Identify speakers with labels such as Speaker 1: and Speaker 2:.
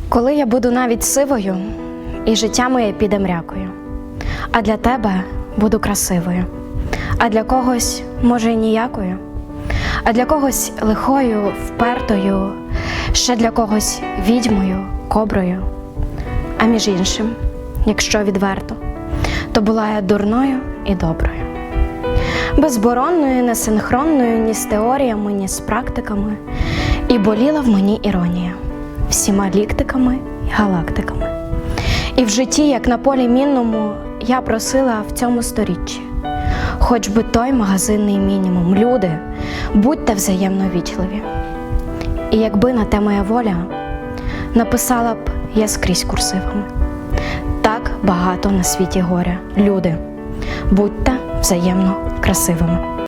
Speaker 1: Коли я буду навіть сивою, і життя моє піде мрякою, а для тебе буду красивою, а для когось, може, і ніякою, а для когось лихою, впертою, ще для когось відьмою, коброю. А між іншим, якщо відверто, то була я дурною і доброю. Безборонною, несинхронною ні з теоріями, ні з практиками, і боліла в мені іронія всіма ліктиками і галактиками. І в житті, як на полі мінному, я просила в цьому сторіччі хоч би той магазинний мінімум. Люди, будьте взаємно вічливі. І якби на те моя воля, написала б я скрізь курсивами: так багато на світі горя. Люди, будьте взаємно красивими.